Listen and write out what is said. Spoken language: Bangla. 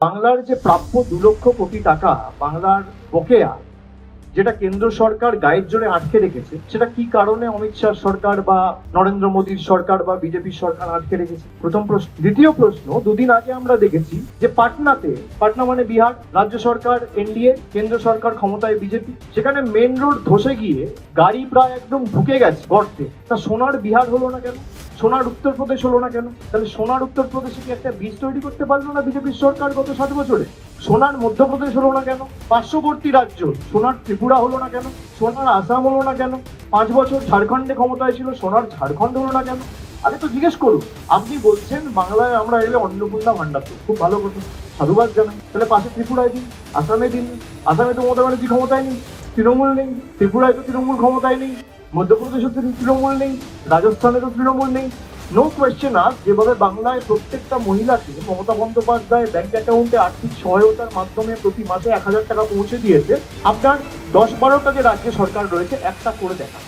বাংলার যে প্রাপ্য 2 লক্ষ কোটি টাকা বাংলার বকেয়া, যেটা কেন্দ্র সরকার গায়ের জোরে আটকে রেখেছে, সেটা কি কারণে অমিত শাহ সরকার বা নরেন্দ্র মোদীর সরকার বা বিজেপির সরকার আটকে রেখেছে? প্রথম প্রশ্ন। দ্বিতীয় প্রশ্ন, দুদিন আগে আমরা দেখেছি যে পাটনা মানে বিহার, রাজ্য সরকার এনডিএ, কেন্দ্র সরকার ক্ষমতায় বিজেপি, সেখানে মেন রোড ধসে গিয়ে গাড়ি প্রায় একদম ঢুকে গেছে গর্তে। তা সোনার বিহার হলো না কেন? সোনার উত্তরপ্রদেশ হলো না কেন? তাহলে সোনার উত্তরপ্রদেশে কি একটা বীজ তৈরি করতে পারলো না বিজেপির সরকার গত 7 বছরে? সোনার মধ্যপ্রদেশ হলো না কেন? পার্শ্ববর্তী রাজ্য সোনার ত্রিপুরা হলো না কেন? সোনার আসাম হলো না কেন? 5 বছর ঝাড়খণ্ডে ক্ষমতায় ছিল, সোনার ঝাড়খণ্ড হলো না কেন? আরে তো জিজ্ঞেস করুন। আপনি বলছেন বাংলায় আমরা এলে অন্নপূর্ণা ভান্ডার, খুব ভালো কথা, সাধুবাদ জানাই। তাহলে পাশে ত্রিপুরায় দিন, আসামে দিন। আসামে তো মমতা ব্যানার্জি ক্ষমতায় নেই, তৃণমূল নেই। ত্রিপুরায় তো তৃণমূল ক্ষমতায় নেই, মধ্যপ্রদেশে তো তৃণমূল নেই, রাজস্থানে তো তৃণমূল নেই। নো কোয়েশ্চেন আস, যেভাবে বাংলায় প্রত্যেকটা মহিলাকে মমতা বন্দ্যোপাধ্যায় ব্যাংক অ্যাকাউন্টে আর্থিক সহায়তার মাধ্যমে প্রতি মাসে 1000 টাকা পৌঁছে দিয়েছে, আপনার 10-12টা যে রাজ্য সরকার রয়েছে একটা করে দেখা।